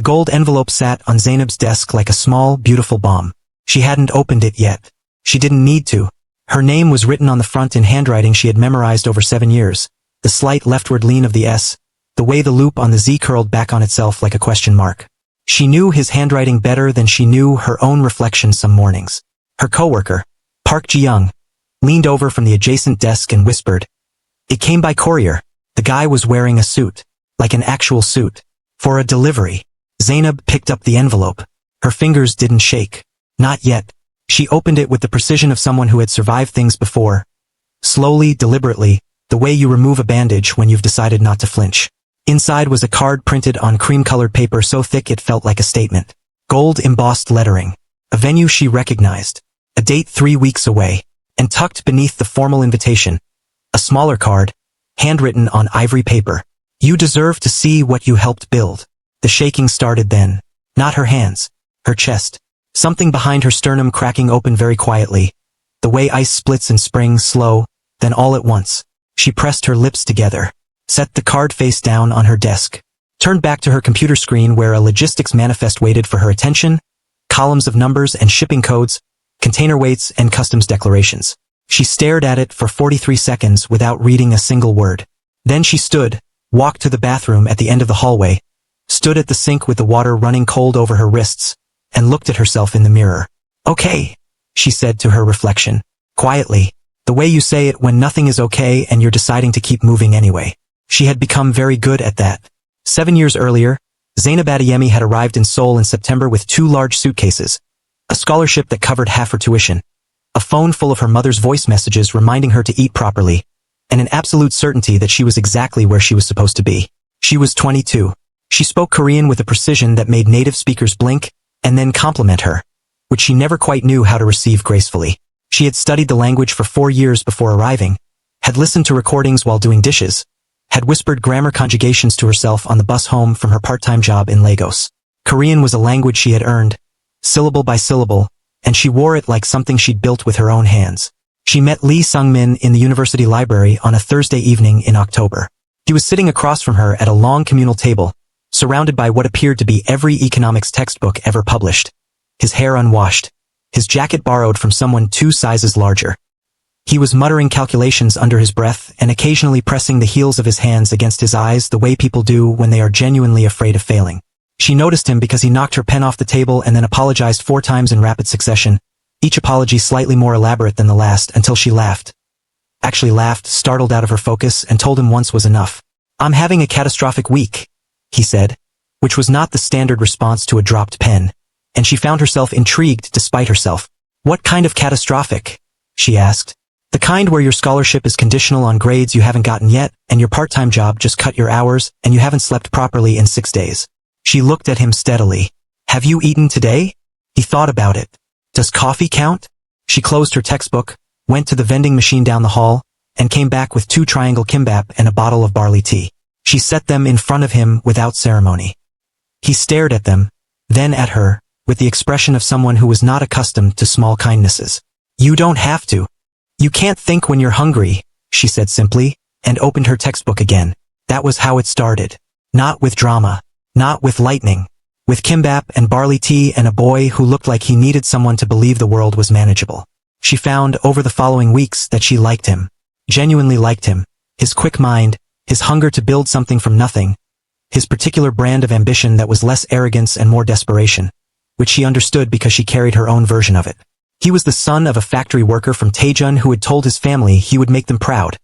gold envelope sat on Zainab's desk like a small, beautiful bomb. She hadn't opened it yet. She didn't need to. Her name was written on the front in handwriting she had memorized over 7 years. The slight leftward lean of the S, the way the loop on the Z curled back on itself like a question mark. She knew his handwriting better than she knew her own reflection some mornings. Her coworker, Park Ji-young, leaned over from the adjacent desk and whispered, "It came by courier." The guy was wearing a suit, like an actual suit, for a delivery. Zainab picked up the envelope. Her fingers didn't shake. Not yet. She opened it with the precision of someone who had survived things before. Slowly, deliberately, the way you remove a bandage when you've decided not to flinch. Inside was a card printed on cream-colored paper so thick it felt like a statement. Gold embossed lettering. A venue she recognized. A date 3 weeks away. And tucked beneath the formal invitation, a smaller card, handwritten on ivory paper. "You deserve to see what you helped build." The shaking started then. Not her hands. Her chest. Something behind her sternum cracking open very quietly. The way ice splits in spring, slow, then all at once. She pressed her lips together. Set the card face down on her desk. Turned back to her computer screen where a logistics manifest waited for her attention. Columns of numbers and shipping codes, container weights and customs declarations. She stared at it for 43 seconds without reading a single word. Then she stood, walked to the bathroom at the end of the hallway, stood at the sink with the water running cold over her wrists, and looked at herself in the mirror. "Okay," she said to her reflection, quietly, the way you say it when nothing is okay and you're deciding to keep moving anyway. She had become very good at that. 7 years earlier, Zainab Adeyemi had arrived in Seoul in September with 2 large suitcases, a scholarship that covered half her tuition, a phone full of her mother's voice messages reminding her to eat properly, and an absolute certainty that she was exactly where she was supposed to be. She was 22. She spoke Korean with a precision that made native speakers blink and then compliment her, which she never quite knew how to receive gracefully. She had studied the language for 4 years before arriving, had listened to recordings while doing dishes, had whispered grammar conjugations to herself on the bus home from her part-time job in Lagos. Korean was a language she had earned, syllable by syllable, and she wore it like something she'd built with her own hands. She met Lee Sung-min in the university library on a Thursday evening in October. He was sitting across from her at a long communal table, surrounded by what appeared to be every economics textbook ever published. His hair unwashed, his jacket borrowed from someone 2 sizes larger. He was muttering calculations under his breath and occasionally pressing the heels of his hands against his eyes the way people do when they are genuinely afraid of failing. She noticed him because he knocked her pen off the table and then apologized 4 times in rapid succession, each apology slightly more elaborate than the last, until she laughed. Actually laughed, startled out of her focus, and told him once was enough. "I'm having a catastrophic week," he said, which was not the standard response to a dropped pen, and she found herself intrigued despite herself. "What kind of catastrophic?" she asked. "The kind where your scholarship is conditional on grades you haven't gotten yet, and your part-time job just cut your hours, and you haven't slept properly in 6 days. She looked at him steadily. "Have you eaten today?" He thought about it. "Does coffee count?" She closed her textbook, went to the vending machine down the hall, and came back with 2 triangle kimbap and a bottle of barley tea. She set them in front of him without ceremony. He stared at them, then at her, with the expression of someone who was not accustomed to small kindnesses. "You don't have to. You can't think when you're hungry," she said simply, and opened her textbook again. That was how it started. Not with drama. Not with lightning. With kimbap and barley tea and a boy who looked like he needed someone to believe the world was manageable. She found over the following weeks that she liked him. Genuinely liked him. His quick mind, his hunger to build something from nothing, his particular brand of ambition that was less arrogance and more desperation, which she understood because she carried her own version of it. He was the son of a factory worker from Daejeon who had told his family he would make them proud,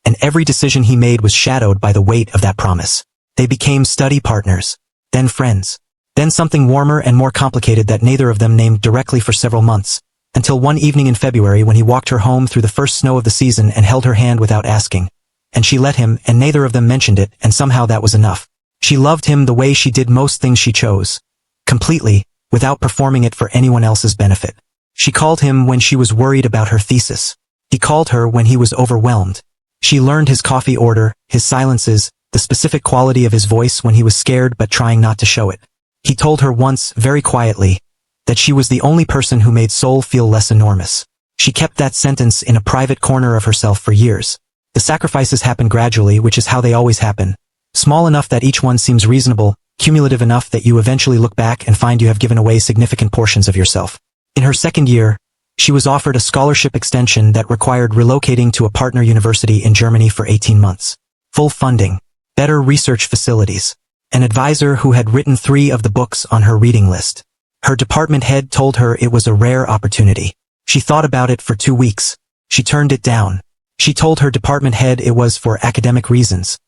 and every decision he made was shadowed by the weight of that promise. They became study partners, then friends, then something warmer and more complicated that neither of them named directly for several months, until one evening in February when he walked her home through the first snow of the season and held her hand without asking. And she let him, and neither of them mentioned it, and somehow that was enough. She loved him the way she did most things she chose. Completely, without performing it for anyone else's benefit. She called him when she was worried about her thesis. He called her when he was overwhelmed. She learned his coffee order, his silences, the specific quality of his voice when he was scared but trying not to show it. He told her once, very quietly, that she was the only person who made Seoul feel less enormous. She kept that sentence in a private corner of herself for years. The sacrifices happen gradually, which is how they always happen. Small enough that each one seems reasonable, cumulative enough that you eventually look back and find you have given away significant portions of yourself. In her second year, she was offered a scholarship extension that required relocating to a partner university in Germany for 18 months. Full funding, better research facilities, an advisor who had written 3 of the books on her reading list. Her department head told her it was a rare opportunity. She thought about it for 2 weeks. She turned it down. She told her department head it was for academic reasons.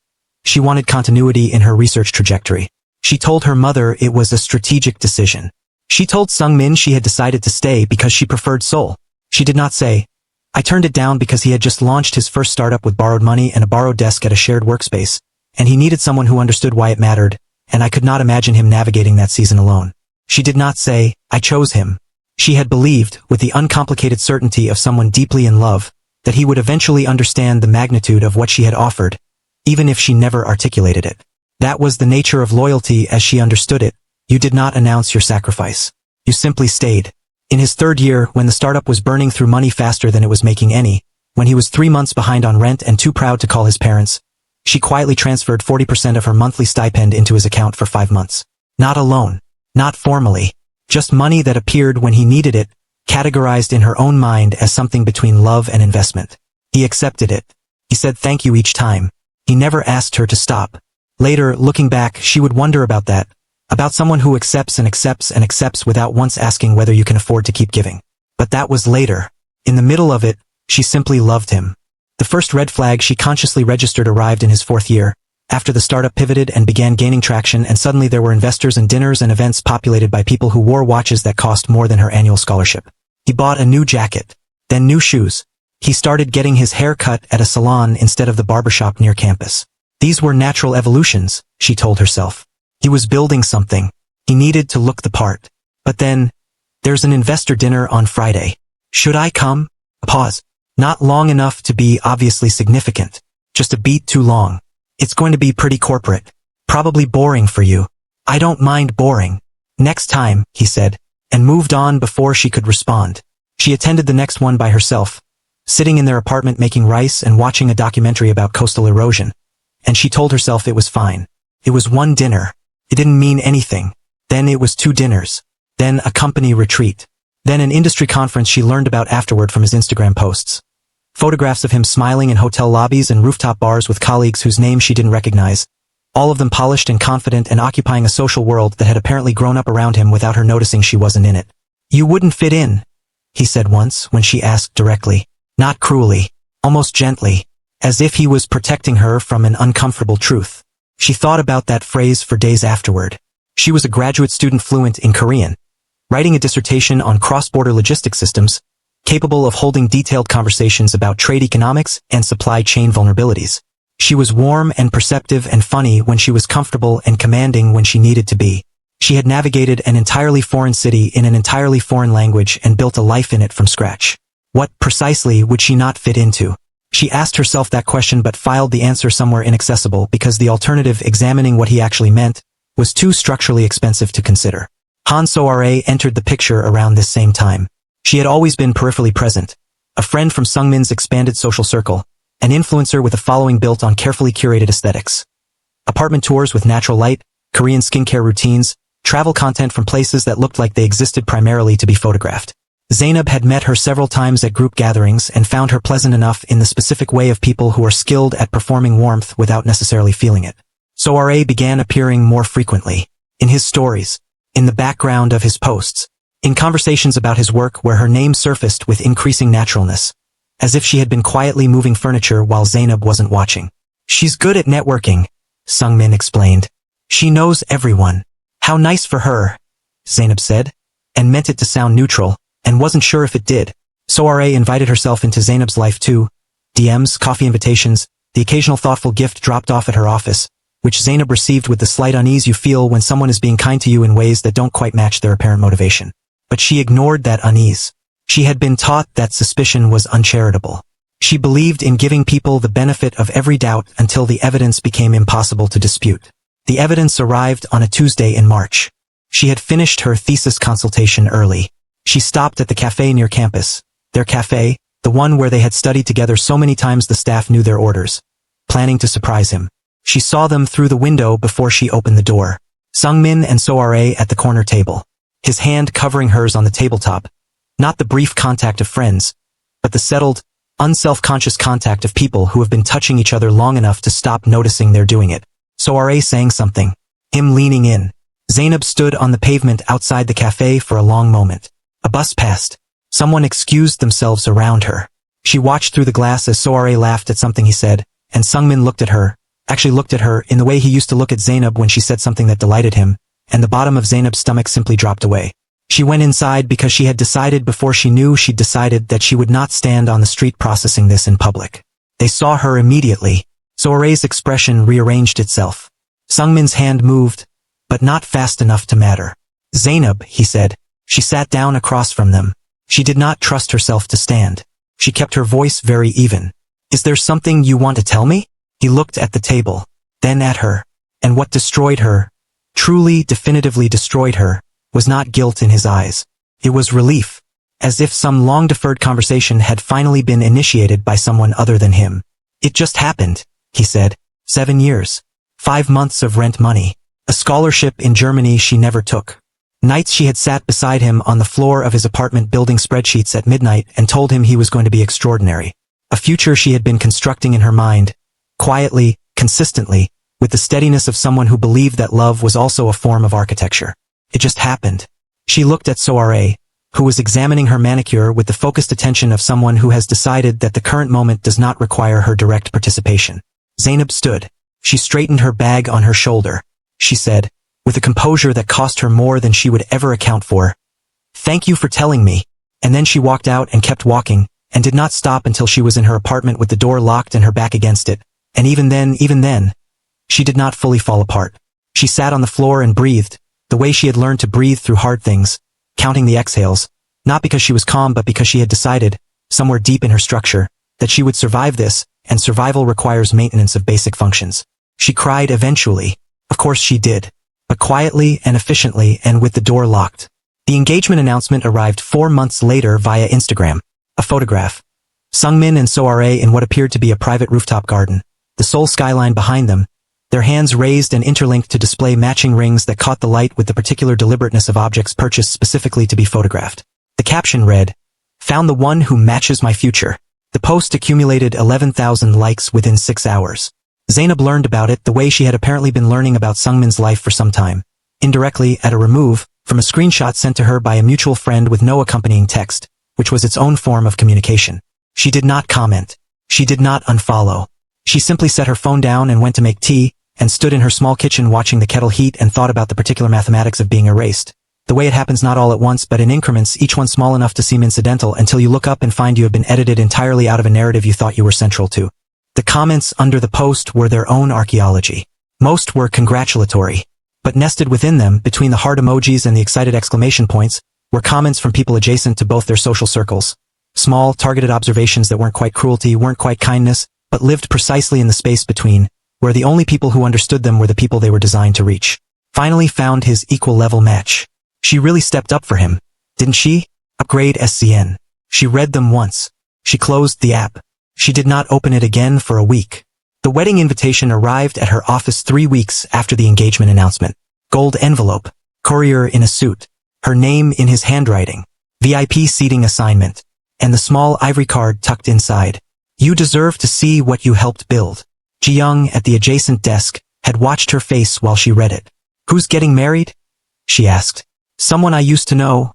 She wanted continuity in her research trajectory. She told her mother it was a strategic decision. She told Sung-min she had decided to stay because she preferred Seoul. She did not say, "I turned it down because he had just launched his first startup with borrowed money and a borrowed desk at a shared workspace, and he needed someone who understood why it mattered, and I could not imagine him navigating that season alone." She did not say, "I chose him." She had believed, with the uncomplicated certainty of someone deeply in love, that he would eventually understand the magnitude of what she had offered, even if she never articulated it. That was the nature of loyalty as she understood it. You did not announce your sacrifice. You simply stayed. In his third year, when the startup was burning through money faster than it was making any, when he was 3 months behind on rent and too proud to call his parents, she quietly transferred 40% of her monthly stipend into his account for 5 months. Not a loan. Not formally. Just money that appeared when he needed it, categorized in her own mind as something between love and investment. He accepted it. He said thank you each time. He never asked her to stop. Later, looking back, she would wonder about that. About someone who accepts and accepts and accepts without once asking whether you can afford to keep giving. But that was later. In the middle of it, she simply loved him. The first red flag she consciously registered arrived in his 4th year, after the startup pivoted and began gaining traction, and suddenly there were investors and dinners and events populated by people who wore watches that cost more than her annual scholarship. He bought a new jacket, then new shoes. He started getting his hair cut at a salon instead of the barbershop near campus. These were natural evolutions, she told herself. He was building something. He needed to look the part. But then, there's an investor dinner on Friday. Should I come? A pause. Not long enough to be obviously significant. Just a beat too long. It's going to be pretty corporate. Probably boring for you. I don't mind boring. Next time, he said, and moved on before she could respond. She attended the next one by herself, sitting in their apartment making rice and watching a documentary about coastal erosion. And she told herself it was fine. It was one dinner. It didn't mean anything. Then it was 2 dinners. Then a company retreat. Then an industry conference she learned about afterward from his Instagram posts. Photographs of him smiling in hotel lobbies and rooftop bars with colleagues whose names she didn't recognize. All of them polished and confident and occupying a social world that had apparently grown up around him without her noticing she wasn't in it. "You wouldn't fit in," he said once when she asked directly. Not cruelly. Almost gently. As if he was protecting her from an uncomfortable truth. She thought about that phrase for days afterward. She was a graduate student fluent in Korean, writing a dissertation on cross-border logistics systems, capable of holding detailed conversations about trade economics and supply chain vulnerabilities. She was warm and perceptive and funny when she was comfortable and commanding when she needed to be. She had navigated an entirely foreign city in an entirely foreign language and built a life in it from scratch. What, precisely, would she not fit into? She asked herself that question but filed the answer somewhere inaccessible because the alternative, examining what he actually meant, was too structurally expensive to consider. Han So-ra entered the picture around this same time. She had always been peripherally present, a friend from Sung-min's expanded social circle, an influencer with a following built on carefully curated aesthetics. Apartment tours with natural light, Korean skincare routines, travel content from places that looked like they existed primarily to be photographed. Zainab had met her several times at group gatherings and found her pleasant enough in the specific way of people who are skilled at performing warmth without necessarily feeling it. So-ra began appearing more frequently. In his stories. In the background of his posts. In conversations about his work where her name surfaced with increasing naturalness. As if she had been quietly moving furniture while Zainab wasn't watching. "She's good at networking," Sung-min explained. "She knows everyone." "How nice for her," Zainab said, and meant it to sound neutral, and wasn't sure if it did. So-ra invited herself into Zainab's life too. DMs, coffee invitations, the occasional thoughtful gift dropped off at her office, which Zainab received with the slight unease you feel when someone is being kind to you in ways that don't quite match their apparent motivation. But she ignored that unease. She had been taught that suspicion was uncharitable. She believed in giving people the benefit of every doubt until the evidence became impossible to dispute. The evidence arrived on a Tuesday in March. She had finished her thesis consultation early. She stopped at the cafe near campus. Their cafe, the one where they had studied together so many times the staff knew their orders. Planning to surprise him. She saw them through the window before she opened the door. Sungmin and Soare at the corner table, his hand covering hers on the tabletop. Not the brief contact of friends, but the settled, unself-conscious contact of people who have been touching each other long enough to stop noticing they're doing it. Soare saying something, him leaning in. Zainab stood on the pavement outside the cafe for a long moment. A bus passed. Someone excused themselves around her. She watched through the glass as Soare laughed at something he said, and Sungmin looked at her in the way he used to look at Zainab when she said something that delighted him, and the bottom of Zainab's stomach simply dropped away. She went inside because she had decided before she knew she'd decided that she would not stand on the street processing this in public. They saw her immediately. Soare's expression rearranged itself. Sungmin's hand moved, but not fast enough to matter. Zainab, he said. She sat down across from them. She did not trust herself to stand. She kept her voice very even. Is there something you want to tell me? He looked at the table, then at her. And what destroyed her, truly definitively destroyed her, was not guilt in his eyes. It was relief, as if some long-deferred conversation had finally been initiated by someone other than him. It just happened, he said. 7 years. 5 months of rent money. A scholarship in Germany she never took. Nights she had sat beside him on the floor of his apartment building spreadsheets at midnight and told him he was going to be extraordinary. A future she had been constructing in her mind, quietly, consistently, with the steadiness of someone who believed that love was also a form of architecture. It just happened. She looked at Soare, who was examining her manicure with the focused attention of someone who has decided that the current moment does not require her direct participation. Zainab stood. She straightened her bag on her shoulder. She said, with a composure that cost her more than she would ever account for, "Thank you for telling me." And then she walked out and kept walking, and did not stop until she was in her apartment with the door locked and her back against it. And even then, she did not fully fall apart. She sat on the floor and breathed, the way she had learned to breathe through hard things, counting the exhales, not because she was calm but because she had decided, somewhere deep in her structure, that she would survive this, and survival requires maintenance of basic functions. She cried eventually. Of course she did. But quietly and efficiently and with the door locked. The engagement announcement arrived 4 months later via Instagram. A photograph. Sungmin and Soare in what appeared to be a private rooftop garden. The Seoul skyline behind them, their hands raised and interlinked to display matching rings that caught the light with the particular deliberateness of objects purchased specifically to be photographed. The caption read, "Found the one who matches my future." The post accumulated 11,000 likes within 6 hours. Zainab learned about it the way she had apparently been learning about Sungmin's life for some time. Indirectly, at a remove, from a screenshot sent to her by a mutual friend with no accompanying text, which was its own form of communication. She did not comment. She did not unfollow. She simply set her phone down and went to make tea, and stood in her small kitchen watching the kettle heat and thought about the particular mathematics of being erased. The way it happens not all at once but in increments, each one small enough to seem incidental until you look up and find you have been edited entirely out of a narrative you thought you were central to. The comments under the post were their own archaeology. Most were congratulatory. But nested within them, between the heart emojis and the excited exclamation points, were comments from people adjacent to both their social circles. Small, targeted observations that weren't quite cruelty, weren't quite kindness, but lived precisely in the space between, where the only people who understood them were the people they were designed to reach. Finally found his equal-level match. She really stepped up for him, didn't she? Upgrade SCN. She read them once. She closed the app. She did not open it again for a week. The wedding invitation arrived at her office 3 weeks after the engagement announcement. Gold envelope. Courier in a suit. Her name in his handwriting. VIP seating assignment. And the small ivory card tucked inside. "You deserve to see what you helped build." Ji-young, at the adjacent desk, had watched her face while she read it. "Who's getting married?" she asked. "Someone I used to know,"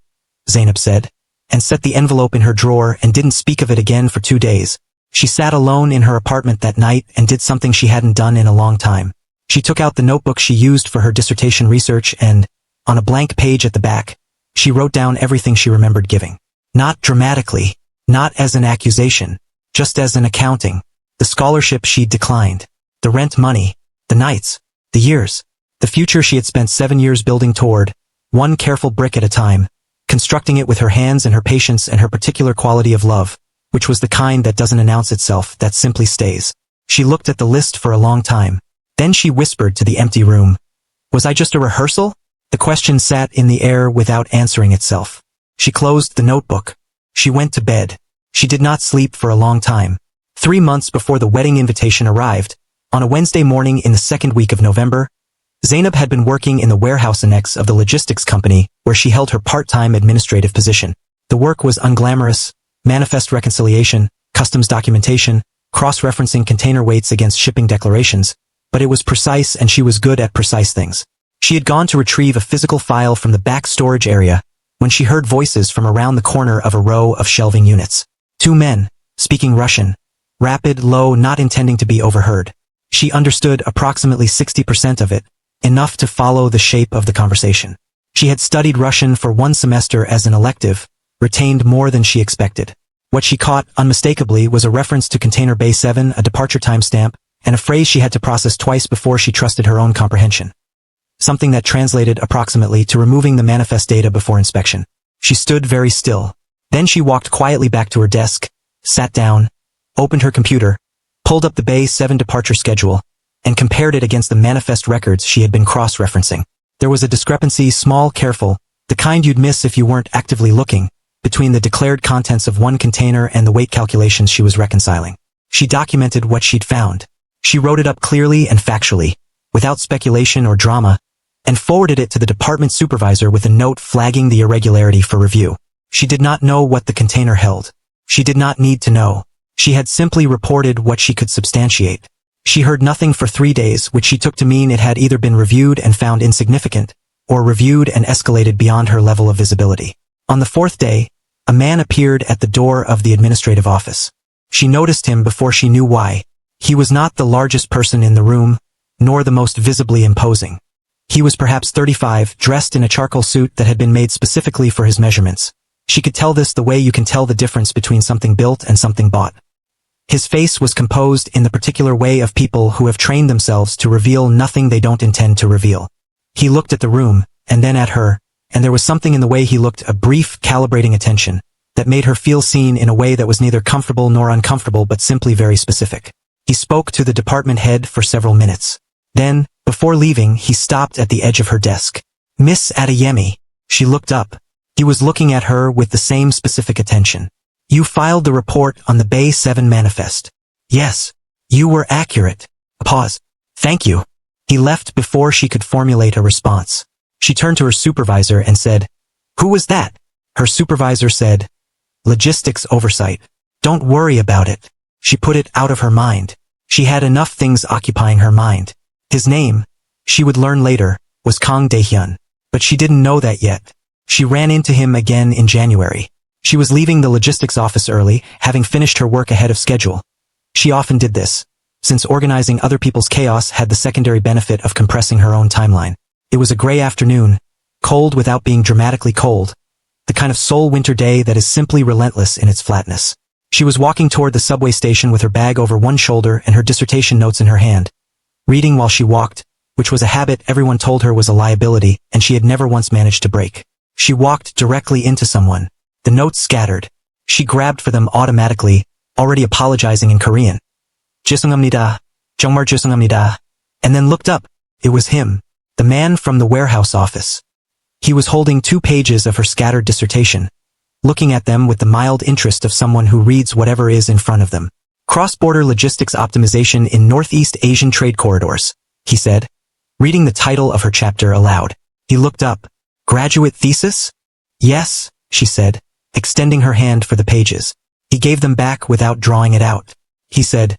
Zainab said, and set the envelope in her drawer and didn't speak of it again for 2 days. She sat alone in her apartment that night and did something she hadn't done in a long time. She took out the notebook she used for her dissertation research and, on a blank page at the back, she wrote down everything she remembered giving. Not dramatically, not as an accusation, just as an accounting. The scholarship she'd declined, the rent money, the nights, the years, the future she had spent 7 years building toward, one careful brick at a time, constructing it with her hands and her patience and her particular quality of love, which was the kind that doesn't announce itself, that simply stays. She looked at the list for a long time. Then she whispered to the empty room, "Was I just a rehearsal?" The question sat in the air without answering itself. She closed the notebook. She went to bed. She did not sleep for a long time. 3 months before the wedding invitation arrived, on a Wednesday morning in the second week of November, Zainab had been working in the warehouse annex of the logistics company where she held her part-time administrative position. The work was unglamorous: manifest reconciliation, customs documentation, cross-referencing container weights against shipping declarations, but it was precise and she was good at precise things. She had gone to retrieve a physical file from the back storage area when she heard voices from around the corner of a row of shelving units. Two men, speaking Russian, rapid, low, not intending to be overheard. She understood approximately 60% of it, enough to follow the shape of the conversation. She had studied Russian for one semester as an elective, retained more than she expected. What she caught, unmistakably, was a reference to Container Bay 7, a departure timestamp, and a phrase she had to process twice before she trusted her own comprehension. Something that translated approximately to removing the manifest data before inspection. She stood very still. Then she walked quietly back to her desk, sat down, opened her computer, pulled up the Bay 7 departure schedule, and compared it against the manifest records she had been cross-referencing. There was a discrepancy, small, careful, the kind you'd miss if you weren't actively looking, between the declared contents of one container and the weight calculations she was reconciling. She documented what she'd found. She wrote it up clearly and factually, without speculation or drama, and forwarded it to the department supervisor with a note flagging the irregularity for review. She did not know what the container held. She did not need to know. She had simply reported what she could substantiate. She heard nothing for 3 days, which she took to mean it had either been reviewed and found insignificant, or reviewed and escalated beyond her level of visibility. On the 4th day, a man appeared at the door of the administrative office. She noticed him before she knew why. He was not the largest person in the room, nor the most visibly imposing. He was perhaps 35, dressed in a charcoal suit that had been made specifically for his measurements. She could tell this the way you can tell the difference between something built and something bought. His face was composed in the particular way of people who have trained themselves to reveal nothing they don't intend to reveal. He looked at the room, and then at her, and there was something in the way he looked, a brief, calibrating attention, that made her feel seen in a way that was neither comfortable nor uncomfortable but simply very specific. He spoke to the department head for several minutes. Then, before leaving, he stopped at the edge of her desk. "Miss Adeyemi." She looked up. He was looking at her with the same specific attention. "You filed the report on the Bay 7 manifest." "Yes. You were accurate." A pause. "Thank you." He left before she could formulate a response. She turned to her supervisor and said, "Who was that?" Her supervisor said, "Logistics oversight." "Don't worry about it." She put it out of her mind. She had enough things occupying her mind. His name, she would learn later, was Kang Dehyan. But she didn't know that yet. She ran into him again in January. She was leaving the logistics office early, having finished her work ahead of schedule. She often did this, since organizing other people's chaos had the secondary benefit of compressing her own timeline. It was a gray afternoon, cold without being dramatically cold, the kind of Seoul winter day that is simply relentless in its flatness. She was walking toward the subway station with her bag over one shoulder and her dissertation notes in her hand, reading while she walked, which was a habit everyone told her was a liability and she had never once managed to break. She walked directly into someone. The notes scattered. She grabbed for them automatically, already apologizing in Korean. "죄송합니다. 정말 죄송합니다." And then looked up. It was him, the man from the warehouse office. He was holding 2 pages of her scattered dissertation, looking at them with the mild interest of someone who reads whatever is in front of them. "Cross-border logistics optimization in Northeast Asian trade corridors," he said, reading the title of her chapter aloud. He looked up. "Graduate thesis?" "Yes," she said, extending her hand for the pages. He gave them back without drawing it out. He said,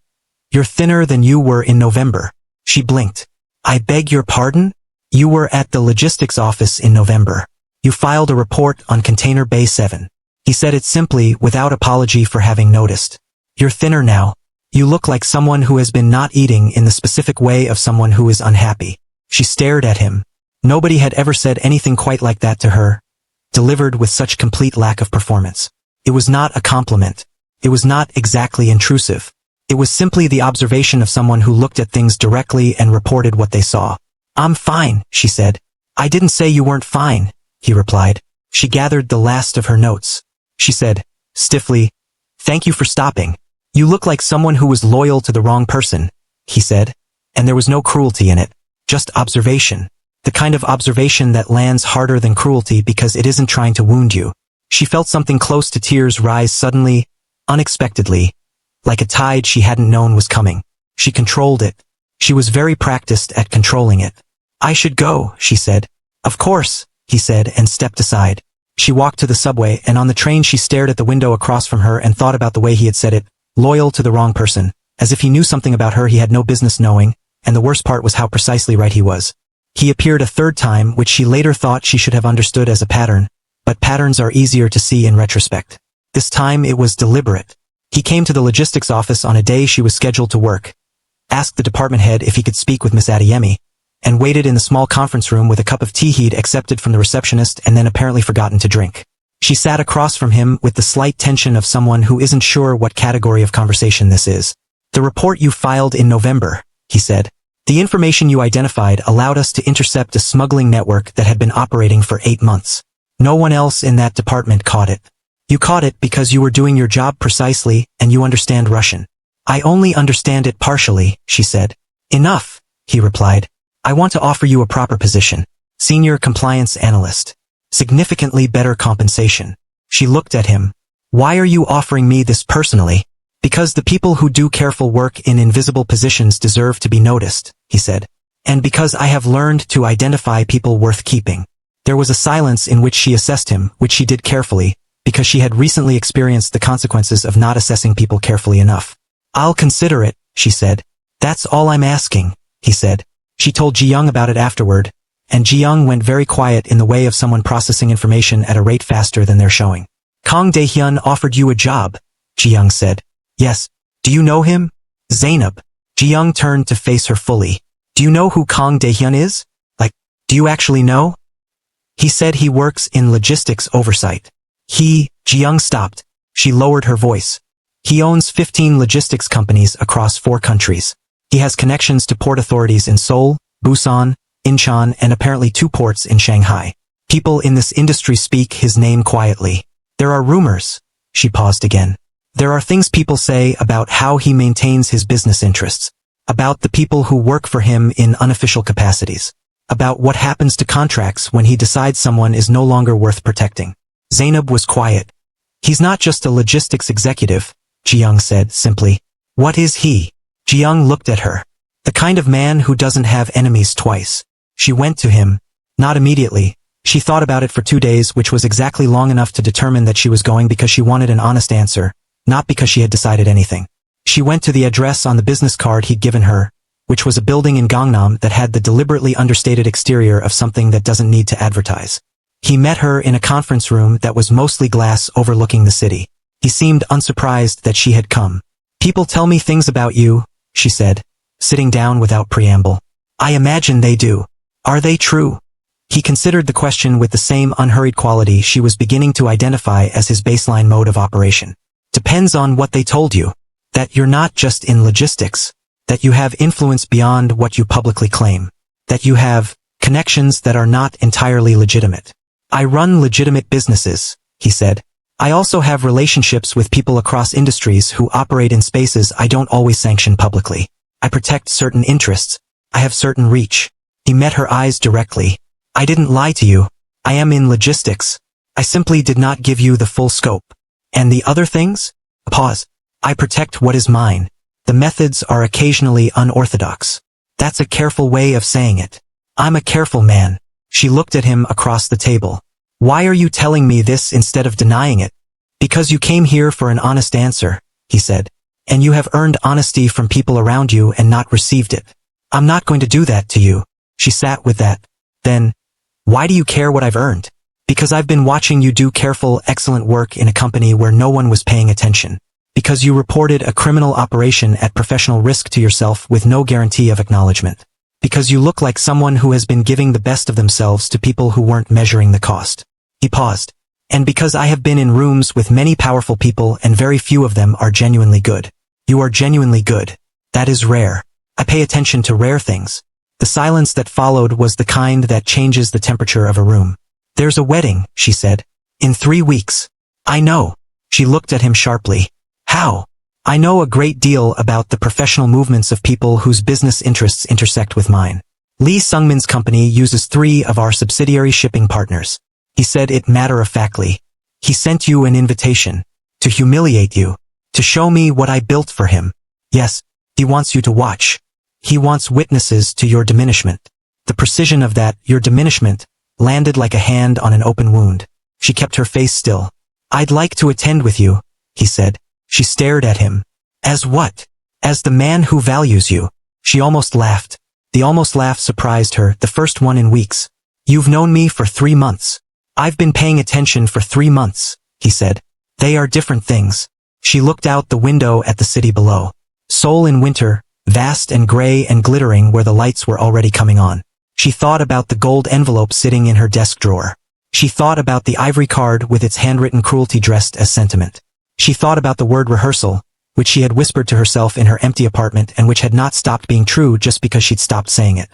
"You're thinner than you were in November." She blinked. "I beg your pardon? You were at the logistics office in November. You filed a report on Container Bay 7. He said it simply, without apology for having noticed. "You're thinner now. You look like someone who has been not eating in the specific way of someone who is unhappy." She stared at him. Nobody had ever said anything quite like that to her, delivered with such complete lack of performance. It was not a compliment. It was not exactly intrusive. It was simply the observation of someone who looked at things directly and reported what they saw. "I'm fine," she said. "I didn't say you weren't fine," he replied. She gathered the last of her notes. She said, stiffly, "Thank you for stopping. You look like someone who was loyal to the wrong person," he said, and there was no cruelty in it, just observation. The kind of observation that lands harder than cruelty because it isn't trying to wound you. She felt something close to tears rise suddenly, unexpectedly, like a tide she hadn't known was coming. She controlled it. She was very practiced at controlling it. I should go, she said. Of course, he said and stepped aside. She walked to the subway, and on the train she stared at the window across from her and thought about the way he had said it, loyal to the wrong person, as if he knew something about her he had no business knowing, and the worst part was how precisely right he was. He appeared a third time, which she later thought she should have understood as a pattern, but patterns are easier to see in retrospect. This time it was deliberate. He came to the logistics office on a day she was scheduled to work, asked the department head if he could speak with Miss Adeyemi, and waited in the small conference room with a cup of tea he'd accepted from the receptionist and then apparently forgotten to drink. She sat across from him with the slight tension of someone who isn't sure what category of conversation this is. The report you filed in November, he said. The information you identified allowed us to intercept a smuggling network that had been operating for 8 months. No one else in that department caught it. You caught it because you were doing your job precisely and you understand Russian. I only understand it partially, she said. Enough, he replied. I want to offer you a proper position. Senior compliance analyst. Significantly better compensation. She looked at him. Why are you offering me this personally? Because the people who do careful work in invisible positions deserve to be noticed, he said. And because I have learned to identify people worth keeping. There was a silence in which she assessed him, which she did carefully, because she had recently experienced the consequences of not assessing people carefully enough. I'll consider it, she said. That's all I'm asking, he said. She told Ji-young about it afterward, and Ji-young went very quiet in the way of someone processing information at a rate faster than they're showing. Kang Dehyan offered you a job, Ji-young said. Yes. Do you know him? Zainab. Ji-young turned to face her fully. Do you know who Kang Dehyan is? Do you actually know? He said he works in logistics oversight. Ji-young stopped. She lowered her voice. He owns 15 logistics companies across 4 countries. He has connections to port authorities in Seoul, Busan, Incheon, and apparently 2 ports in Shanghai. People in this industry speak his name quietly. There are rumors. She paused again. There are things people say about how he maintains his business interests, about the people who work for him in unofficial capacities, about what happens to contracts when he decides someone is no longer worth protecting. Zainab was quiet. He's not just a logistics executive, Ji-young said simply. What is he? Ji-young looked at her. The kind of man who doesn't have enemies twice. She went to him. Not immediately. She thought about it for 2 days, which was exactly long enough to determine that she was going because she wanted an honest answer, not because she had decided anything. She went to the address on the business card he'd given her, which was a building in Gangnam that had the deliberately understated exterior of something that doesn't need to advertise. He met her in a conference room that was mostly glass overlooking the city. He seemed unsurprised that she had come. People tell me things about you, she said, sitting down without preamble. I imagine they do. Are they true? He considered the question with the same unhurried quality she was beginning to identify as his baseline mode of operation. Depends on what they told you. That you're not just in logistics. That you have influence beyond what you publicly claim. That you have connections that are not entirely legitimate. I run legitimate businesses, he said. I also have relationships with people across industries who operate in spaces I don't always sanction publicly. I protect certain interests. I have certain reach. He met her eyes directly. I didn't lie to you. I am in logistics. I simply did not give you the full scope. And the other things? Pause. I protect what is mine. The methods are occasionally unorthodox. That's a careful way of saying it. I'm a careful man. She looked at him across the table. Why are you telling me this instead of denying it? Because you came here for an honest answer, he said. And you have earned honesty from people around you and not received it. I'm not going to do that to you. She sat with that. Then, why do you care what I've earned? Because I've been watching you do careful, excellent work in a company where no one was paying attention. Because you reported a criminal operation at professional risk to yourself with no guarantee of acknowledgement. Because you look like someone who has been giving the best of themselves to people who weren't measuring the cost. He paused. And because I have been in rooms with many powerful people and very few of them are genuinely good. You are genuinely good. That is rare. I pay attention to rare things. The silence that followed was the kind that changes the temperature of a room. There's a wedding, she said. In 3 weeks. I know. She looked at him sharply. How? I know a great deal about the professional movements of people whose business interests intersect with mine. Lee Sungmin's company uses 3 of our subsidiary shipping partners. He said it matter-of-factly. He sent you an invitation. To humiliate you. To show me what I built for him. Yes, he wants you to watch. He wants witnesses to your diminishment. The precision of that, your diminishment, landed like a hand on an open wound. She kept her face still. I'd like to attend with you, he said. She stared at him. As what? As the man who values you. She almost laughed. The almost laugh surprised her, the first one in weeks. You've known me for 3 months. I've been paying attention for 3 months, he said. They are different things. She looked out the window at the city below. Seoul in winter, vast and gray and glittering where the lights were already coming on. She thought about the gold envelope sitting in her desk drawer. She thought about the ivory card with its handwritten cruelty dressed as sentiment. She thought about the word rehearsal, which she had whispered to herself in her empty apartment and which had not stopped being true just because she'd stopped saying it.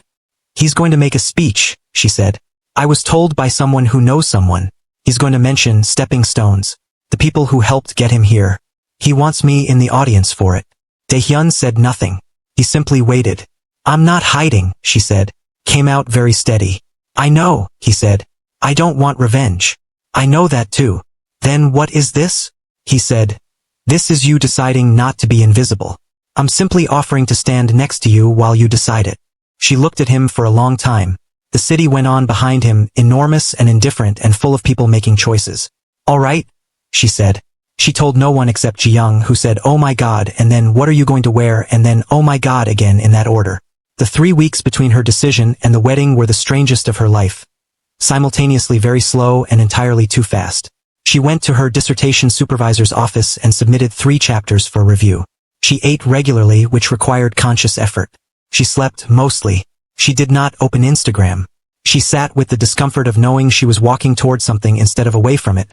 He's going to make a speech, she said. I was told by someone who knows someone. He's going to mention stepping stones, the people who helped get him here. He wants me in the audience for it. Dehyan said nothing. He simply waited. I'm not hiding, she said. Came out very steady. I know, he said. I don't want revenge. I know that too. Then what is this? He said. This is you deciding not to be invisible. I'm simply offering to stand next to you while you decide it. She looked at him for a long time. The city went on behind him, enormous and indifferent and full of people making choices. All right, she said. She told no one except Ji-young, who said, oh my God, and then what are you going to wear, and then oh my God again in that order. The 3 weeks between her decision and the wedding were the strangest of her life. Simultaneously very slow and entirely too fast. She went to her dissertation supervisor's office and submitted 3 chapters for review. She ate regularly, which required conscious effort. She slept, mostly. She did not open Instagram. She sat with the discomfort of knowing she was walking toward something instead of away from it,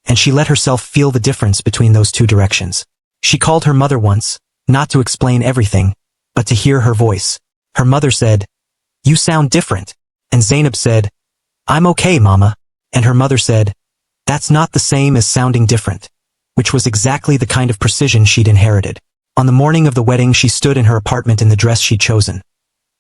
and she let herself feel the difference between those 2 directions. She called her mother once, not to explain everything, but to hear her voice. Her mother said, you sound different. And Zainab said, I'm okay, Mama. And her mother said, that's not the same as sounding different, which was exactly the kind of precision she'd inherited. On the morning of the wedding, she stood in her apartment in the dress she'd chosen.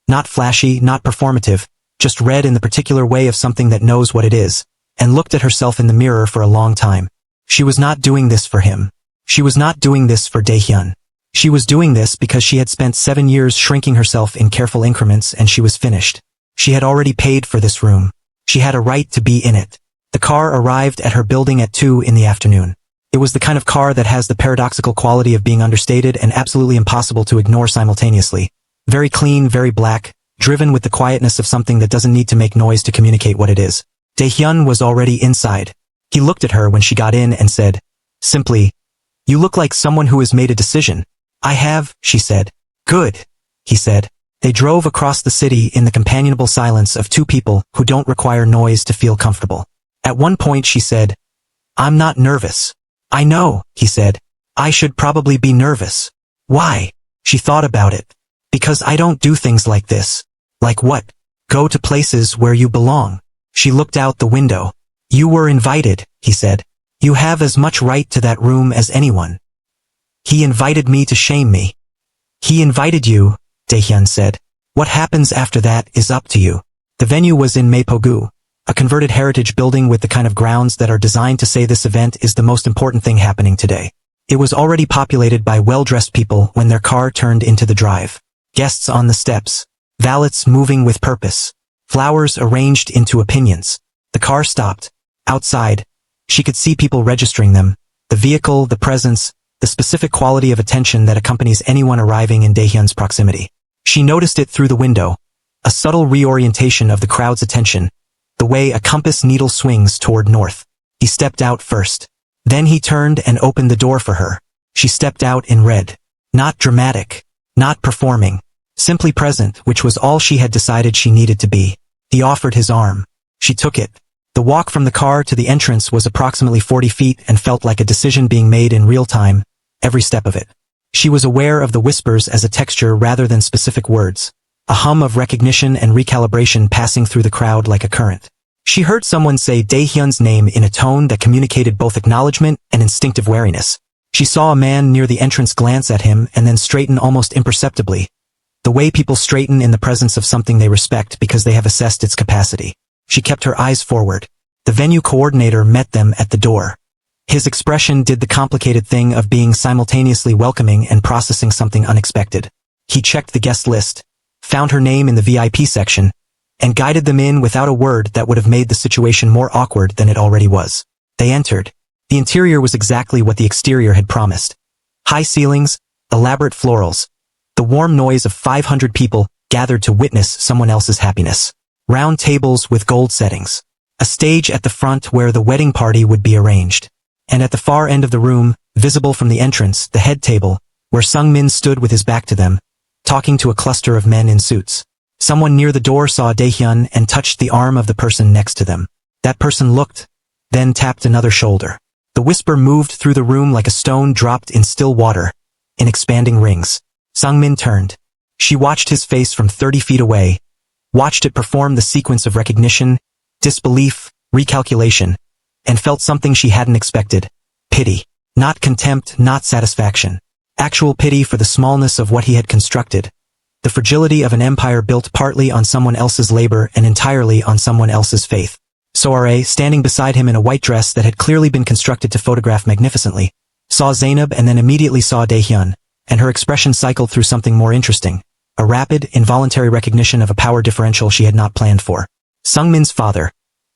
Not flashy, not performative, just red in the particular way of something that knows what it is, and looked at herself in the mirror for a long time. She was not doing this for him. She was not doing this for Dehyan. She was doing this because she had spent 7 years shrinking herself in careful increments and she was finished. She had already paid for this room. She had a right to be in it. The car arrived at her building at 2 in the afternoon. It was the kind of car that has the paradoxical quality of being understated and absolutely impossible to ignore simultaneously. Very clean, very black, driven with the quietness of something that doesn't need to make noise to communicate what it is. Dehyan was already inside. He looked at her when she got in and said, simply, you look like someone who has made a decision. I have, she said. Good, he said. They drove across the city in the companionable silence of 2 people who don't require noise to feel comfortable. At one point she said, I'm not nervous. I know, he said. I should probably be nervous. Why? She thought about it. Because I don't do things like this. Like what? Go to places where you belong. She looked out the window. You were invited, he said. You have as much right to that room as anyone. He invited me to shame me. He invited you, Dehyan said. What happens after that is up to you. The venue was in Mapogu, a converted heritage building with the kind of grounds that are designed to say this event is the most important thing happening today. It was already populated by well-dressed people when their car turned into the drive. Guests on the steps. Valets moving with purpose. Flowers arranged into opinions. The car stopped. Outside, she could see people registering them. The vehicle, the presence, the specific quality of attention that accompanies anyone arriving in Dehyan's proximity. She noticed it through the window. A subtle reorientation of the crowd's attention. The way a compass needle swings toward north. He stepped out first. Then he turned and opened the door for her. She stepped out in red. Not dramatic. Not performing. Simply present, which was all she had decided she needed to be. He offered his arm. She took it. The walk from the car to the entrance was approximately 40 feet and felt like a decision being made in real time, every step of it. She was aware of the whispers as a texture rather than specific words. A hum of recognition and recalibration passing through the crowd like a current. She heard someone say Dehyan's name in a tone that communicated both acknowledgement and instinctive wariness. She saw a man near the entrance glance at him and then straighten almost imperceptibly. The way people straighten in the presence of something they respect because they have assessed its capacity. She kept her eyes forward. The venue coordinator met them at the door. His expression did the complicated thing of being simultaneously welcoming and processing something unexpected. He checked the guest list, found her name in the VIP section, and guided them in without a word that would have made the situation more awkward than it already was. They entered. The interior was exactly what the exterior had promised. High ceilings, elaborate florals, the warm noise of 500 people gathered to witness someone else's happiness. Round tables with gold settings. A stage at the front where the wedding party would be arranged. And at the far end of the room, visible from the entrance, the head table, where Sung-min stood with his back to them, talking to a cluster of men in suits. Someone near the door saw Dehyan and touched the arm of the person next to them. That person looked, then tapped another shoulder. The whisper moved through the room like a stone dropped in still water, in expanding rings. Sung-min turned. She watched his face from 30 feet away, watched it perform the sequence of recognition, disbelief, recalculation, and felt something she hadn't expected. Pity. Not contempt, not satisfaction. Actual pity for the smallness of what he had constructed. The fragility of an empire built partly on someone else's labor and entirely on someone else's faith. Soare, standing beside him in a white dress that had clearly been constructed to photograph magnificently, saw Zainab and then immediately saw Dehyan, and her expression cycled through something more interesting, a rapid, involuntary recognition of a power differential she had not planned for. Sung-min's father,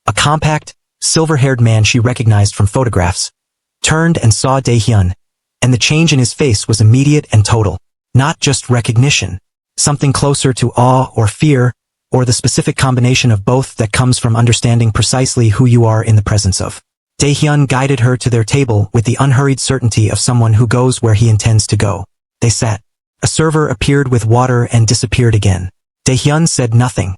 a compact, silver-haired man she recognized from photographs, turned and saw Dehyan, and the change in his face was immediate and total. Not just recognition, something closer to awe or fear, or the specific combination of both that comes from understanding precisely who you are in the presence of. Dehyan guided her to their table with the unhurried certainty of someone who goes where he intends to go. They sat. A server appeared with water and disappeared again. Dehyan said nothing.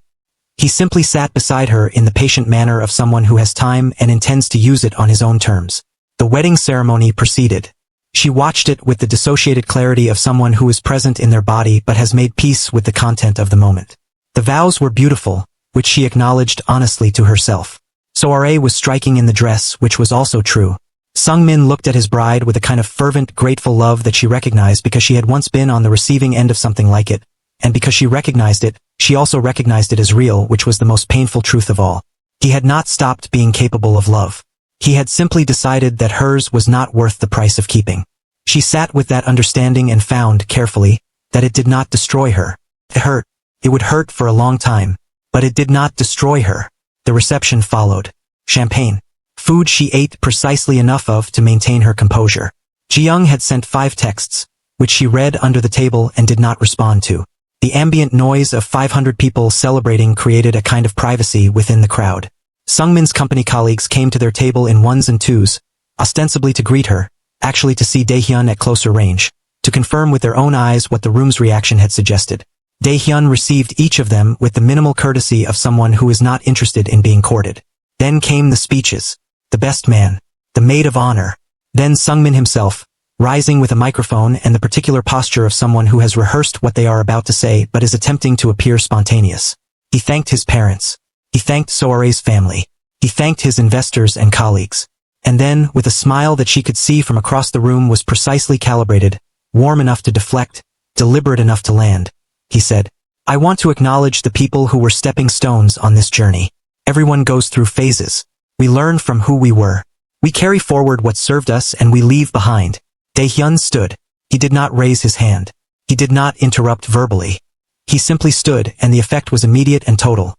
He simply sat beside her in the patient manner of someone who has time and intends to use it on his own terms. The wedding ceremony proceeded. She watched it with the dissociated clarity of someone who is present in their body but has made peace with the content of the moment. The vows were beautiful, which she acknowledged honestly to herself. Soare was striking in the dress, which was also true. Sung-min looked at his bride with a kind of fervent, grateful love that she recognized because she had once been on the receiving end of something like it, and because she recognized it, she also recognized it as real, which was the most painful truth of all. He had not stopped being capable of love. He had simply decided that hers was not worth the price of keeping. She sat with that understanding and found, carefully, that it did not destroy her. It hurt. It would hurt for a long time, but it did not destroy her. The reception followed. Champagne. Food she ate precisely enough of to maintain her composure. Ji-young had sent 5 texts, which she read under the table and did not respond to. The ambient noise of 500 people celebrating created a kind of privacy within the crowd. Sung-min's company colleagues came to their table in ones and twos, ostensibly to greet her, actually to see Dehyan at closer range, to confirm with their own eyes what the room's reaction had suggested. Dehyan received each of them with the minimal courtesy of someone who is not interested in being courted. Then came the speeches. The best man. The maid of honor. Then Sung-min himself, rising with a microphone and the particular posture of someone who has rehearsed what they are about to say but is attempting to appear spontaneous. He thanked his parents. He thanked Soare's family. He thanked his investors and colleagues. And then, with a smile that she could see from across the room was precisely calibrated, warm enough to deflect, deliberate enough to land, he said, I want to acknowledge the people who were stepping stones on this journey. Everyone goes through phases. We learn from who we were. We carry forward what served us and we leave behind. Dehyan stood. He did not raise his hand. He did not interrupt verbally. He simply stood and the effect was immediate and total.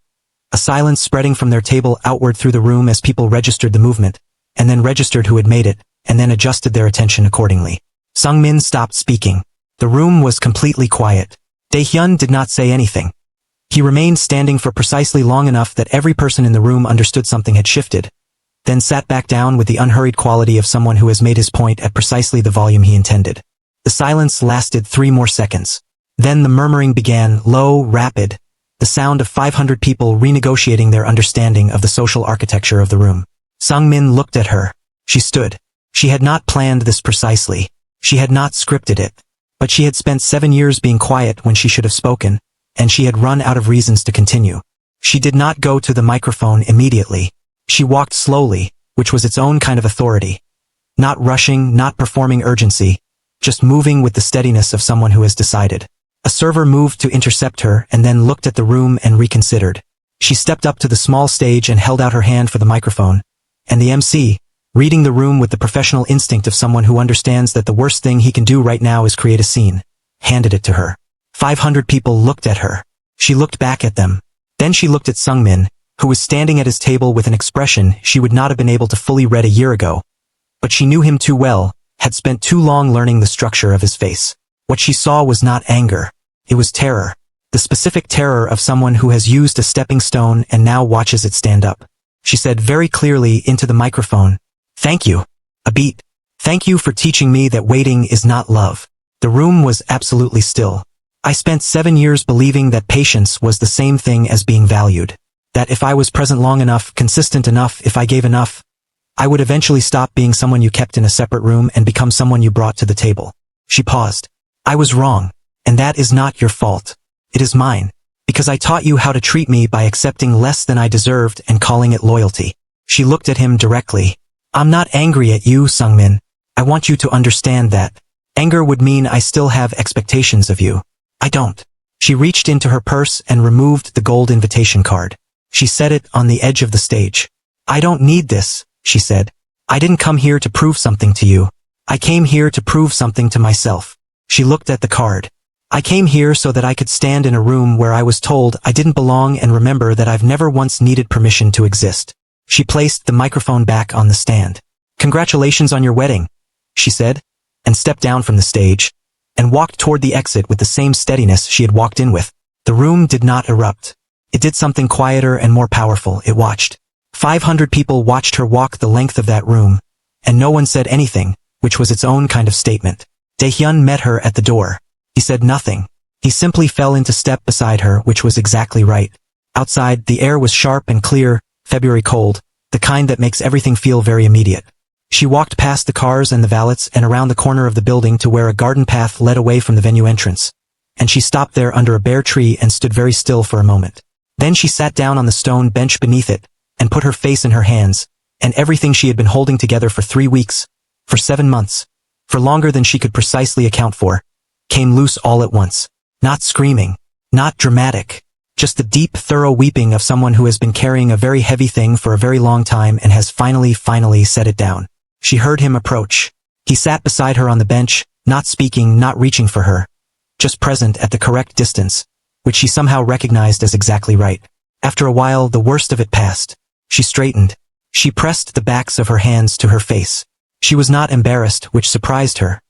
A silence spreading from their table outward through the room as people registered the movement, and then registered who had made it, and then adjusted their attention accordingly. Sung-min stopped speaking. The room was completely quiet. Dehyan did not say anything. He remained standing for precisely long enough that every person in the room understood something had shifted, then sat back down with the unhurried quality of someone who has made his point at precisely the volume he intended. The silence lasted 3 more seconds. Then the murmuring began, low, rapid, the sound of 500 people renegotiating their understanding of the social architecture of the room. Sung-min looked at her. She stood. She had not planned this precisely. She had not scripted it. But she had spent 7 years being quiet when she should have spoken, and she had run out of reasons to continue. She did not go to the microphone immediately. She walked slowly, which was its own kind of authority. Not rushing, not performing urgency, just moving with the steadiness of someone who has decided. A server moved to intercept her and then looked at the room and reconsidered. She stepped up to the small stage and held out her hand for the microphone, and the MC, reading the room with the professional instinct of someone who understands that the worst thing he can do right now is create a scene, handed it to her. 500 people looked at her. She looked back at them. Then she looked at Sungmin, who was standing at his table with an expression she would not have been able to fully read a year ago. But she knew him too well, had spent too long learning the structure of his face. What she saw was not anger. It was terror. The specific terror of someone who has used a stepping stone and now watches it stand up. She said very clearly into the microphone, "Thank you. A beat. Thank you for teaching me that waiting is not love." The room was absolutely still. I spent 7 years believing that patience was the same thing as being valued. That if I was present long enough, consistent enough, if I gave enough, I would eventually stop being someone you kept in a separate room and become someone you brought to the table. She paused. I was wrong. And that is not your fault. It is mine. Because I taught you how to treat me by accepting less than I deserved and calling it loyalty. She looked at him directly. I'm not angry at you, Sungmin. I want you to understand that. Anger would mean I still have expectations of you. I don't. She reached into her purse and removed the gold invitation card. She set it on the edge of the stage. I don't need this, she said. I didn't come here to prove something to you. I came here to prove something to myself. She looked at the card. I came here so that I could stand in a room where I was told I didn't belong and remember that I've never once needed permission to exist. She placed the microphone back on the stand. Congratulations on your wedding, she said, and stepped down from the stage, and walked toward the exit with the same steadiness she had walked in with. The room did not erupt. It did something quieter and more powerful. It watched. 500 people watched her walk the length of that room, and no one said anything, which was its own kind of statement. Dehyan met her at the door. He said nothing. He simply fell into step beside her, which was exactly right. Outside, the air was sharp and clear, February cold, the kind that makes everything feel very immediate. She walked past the cars and the valets and around the corner of the building to where a garden path led away from the venue entrance. And she stopped there under a bare tree and stood very still for a moment. Then she sat down on the stone bench beneath it, and put her face in her hands, and everything she had been holding together for 3 weeks, for 7 months, for longer than she could precisely account for, came loose all at once. Not screaming, not dramatic, just the deep, thorough weeping of someone who has been carrying a very heavy thing for a very long time and has finally set it down. She heard him approach. He sat beside her on the bench, not speaking, not reaching for her, just present at the correct distance, which she somehow recognized as exactly right. After a while, the worst of it passed. She straightened. She pressed the backs of her hands to her face. She was not embarrassed, which surprised her.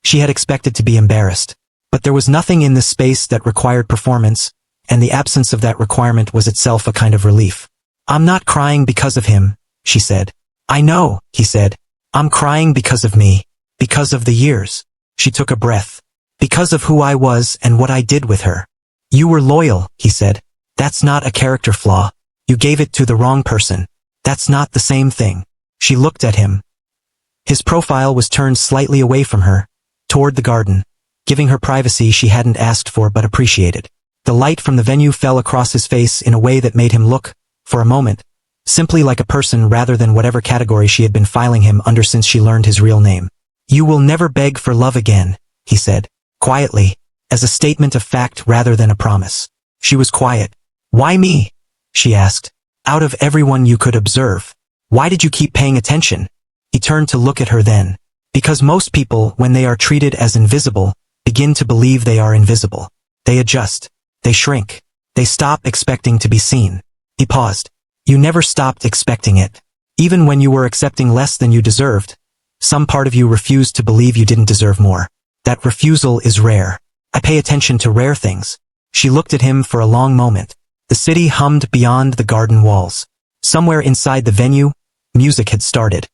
She had expected to be embarrassed. But there was nothing in this space that required performance, and the absence of that requirement was itself a kind of relief. I'm not crying because of him, she said. I know, he said. I'm crying because of me. Because of the years. She took a breath. Because of who I was and what I did with her. You were loyal, he said. That's not a character flaw. You gave it to the wrong person. That's not the same thing. She looked at him. His profile was turned slightly away from her, toward the garden, giving her privacy she hadn't asked for but appreciated. The light from the venue fell across his face in a way that made him look, for a moment, simply like a person rather than whatever category she had been filing him under since she learned his real name. You will never beg for love again, he said, quietly, as a statement of fact rather than a promise. She was quiet. Why me? She asked. Out of everyone you could observe. Why did you keep paying attention? He turned to look at her then. Because most people, when they are treated as invisible, begin to believe they are invisible. They adjust. They shrink. They stop expecting to be seen. He paused. You never stopped expecting it. Even when you were accepting less than you deserved, some part of you refused to believe you didn't deserve more. That refusal is rare. I pay attention to rare things. She looked at him for a long moment. The city hummed beyond the garden walls. Somewhere inside the venue, music had started.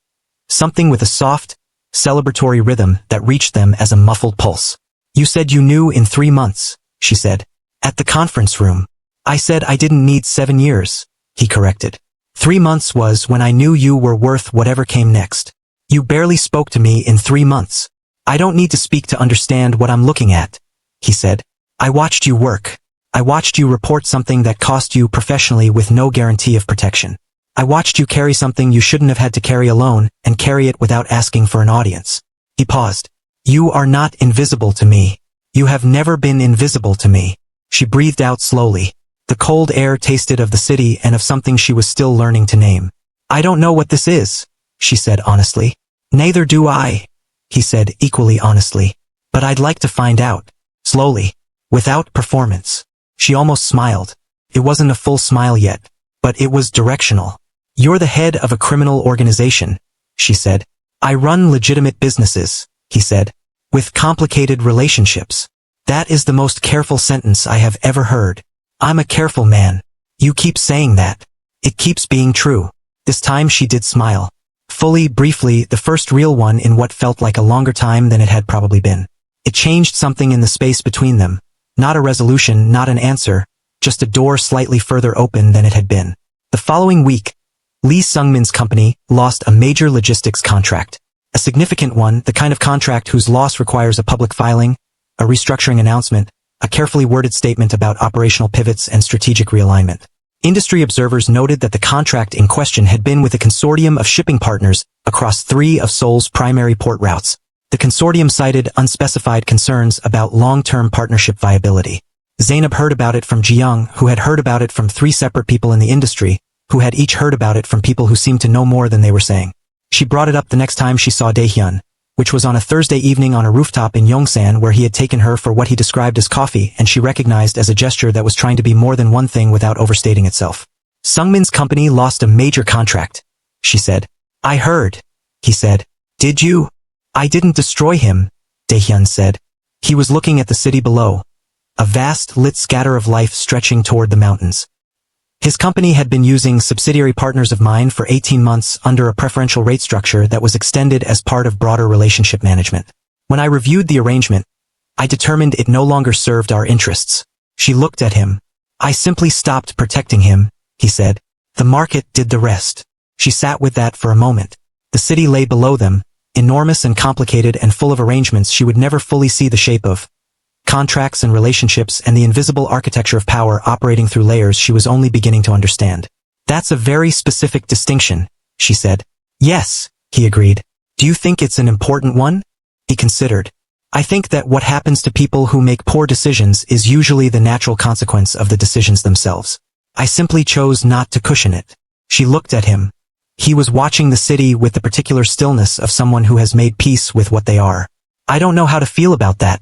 Something with a soft, celebratory rhythm that reached them as a muffled pulse. You said you knew in 3 months, she said. At the conference room. I said I didn't need 7 years, he corrected. 3 months was when I knew you were worth whatever came next. You barely spoke to me in 3 months. I don't need to speak to understand what I'm looking at, he said. I watched you work. I watched you report something that cost you professionally with no guarantee of protection. I watched you carry something you shouldn't have had to carry alone and carry it without asking for an audience. He paused. You are not invisible to me. You have never been invisible to me. She breathed out slowly. The cold air tasted of the city and of something she was still learning to name. I don't know what this is, she said honestly. Neither do I, he said equally honestly. But I'd like to find out. Slowly. Without performance. She almost smiled. It wasn't a full smile yet, but it was directional. "You're the head of a criminal organization," she said. "I run legitimate businesses," he said, "with complicated relationships." "That is the most careful sentence I have ever heard." "I'm a careful man." "You keep saying that." "It keeps being true." This time she did smile. Fully, briefly, the first real one in what felt like a longer time than it had probably been. It changed something in the space between them. Not a resolution, not an answer, just a door slightly further open than it had been. The following week, Lee Sungmin's company lost a major logistics contract. A significant one, the kind of contract whose loss requires a public filing, a restructuring announcement, a carefully worded statement about operational pivots and strategic realignment. Industry observers noted that the contract in question had been with a consortium of shipping partners across 3 of Seoul's primary port routes. The consortium cited unspecified concerns about long-term partnership viability. Zainab heard about it from Ji-young, who had heard about it from 3 separate people in the industry, who had each heard about it from people who seemed to know more than they were saying. She brought it up the next time she saw Dehyan, which was on a Thursday evening on a rooftop in Yongsan where he had taken her for what he described as coffee and she recognized as a gesture that was trying to be more than one thing without overstating itself. "Sungmin's company lost a major contract," she said. "I heard," he said. "Did you?" "I didn't destroy him," Dehyan said. He was looking at the city below, a vast lit scatter of life stretching toward the mountains. His company had been using subsidiary partners of mine for 18 months under a preferential rate structure that was extended as part of broader relationship management. When I reviewed the arrangement, I determined it no longer served our interests. She looked at him. "I simply stopped protecting him," he said. "The market did the rest." She sat with that for a moment. The city lay below them, enormous and complicated and full of arrangements she would never fully see the shape of. Contracts and relationships and the invisible architecture of power operating through layers she was only beginning to understand. "That's a very specific distinction," she said. "Yes," he agreed. "Do you think it's an important one?" He considered. "I think that what happens to people who make poor decisions is usually the natural consequence of the decisions themselves. I simply chose not to cushion it." She looked at him. He was watching the city with the particular stillness of someone who has made peace with what they are. "I don't know how to feel about that,"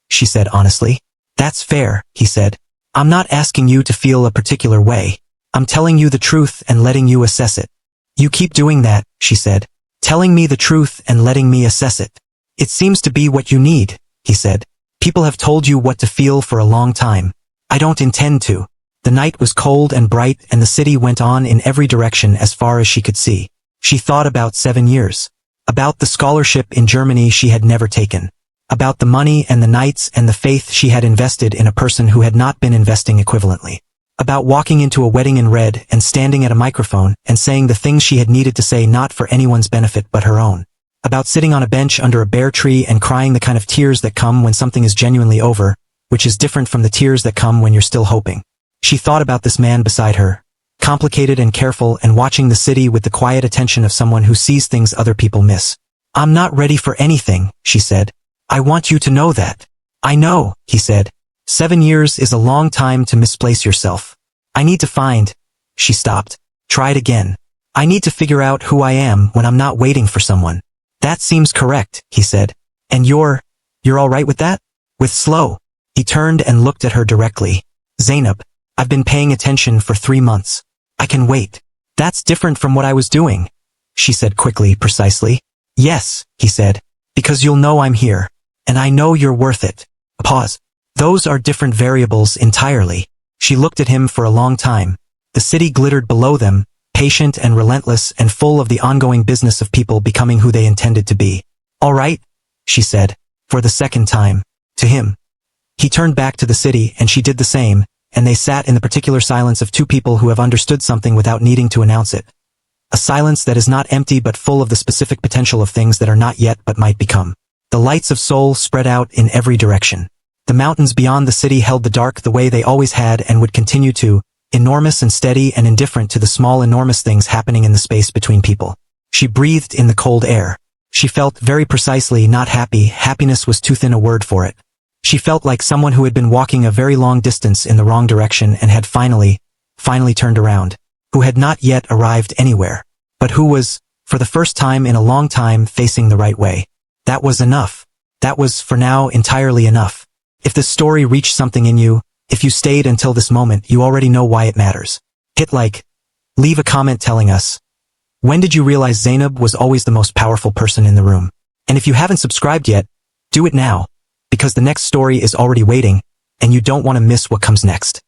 she said honestly. "That's fair," he said. "I'm not asking you to feel a particular way. I'm telling you the truth and letting you assess it." "You keep doing that," she said. "Telling me the truth and letting me assess it. It seems to be what you need," he said. "People have told you what to feel for a long time. I don't intend to." The night was cold and bright and the city went on in every direction as far as she could see. She thought about 7 years. About the scholarship in Germany she had never taken. About the money and the nights and the faith she had invested in a person who had not been investing equivalently. About walking into a wedding in red and standing at a microphone and saying the things she had needed to say not for anyone's benefit but her own. About sitting on a bench under a bare tree and crying the kind of tears that come when something is genuinely over, which is different from the tears that come when you're still hoping. She thought about this man beside her, complicated and careful and watching the city with the quiet attention of someone who sees things other people miss. "I'm not ready for anything," she said. "I want you to know that." "I know," he said. 7 years is a long time to misplace yourself. "I need to find." She stopped. "Try it again. I need to figure out who I am when I'm not waiting for someone." "That seems correct," he said. "And you're all right with that?" "With slow." He turned and looked at her directly. "Zainab, I've been paying attention for 3 months. I can wait." "That's different from what I was doing," she said quickly, precisely. "Yes," he said, "because you'll know I'm here. And I know you're worth it." A pause. "Those are different variables entirely." She looked at him for a long time. The city glittered below them, patient and relentless and full of the ongoing business of people becoming who they intended to be. "All right," she said, for the second time, to him. He turned back to the city and she did the same, and they sat in the particular silence of 2 people who have understood something without needing to announce it. A silence that is not empty but full of the specific potential of things that are not yet but might become. The lights of Seoul spread out in every direction. The mountains beyond the city held the dark the way they always had and would continue to, enormous and steady and indifferent to the small enormous things happening in the space between people. She breathed in the cold air. She felt very precisely not happy. Happiness was too thin a word for it. She felt like someone who had been walking a very long distance in the wrong direction and had finally turned around, who had not yet arrived anywhere, but who was, for the first time in a long time, facing the right way. That was enough. That was, for now, entirely enough. If this story reached something in you, If you stayed until this moment, you already know why it matters. Hit like. Leave a comment telling us. When did you realize Zainab was always the most powerful person in the room? And if you haven't subscribed yet, do it now, because the next story is already waiting, and you don't want to miss what comes next.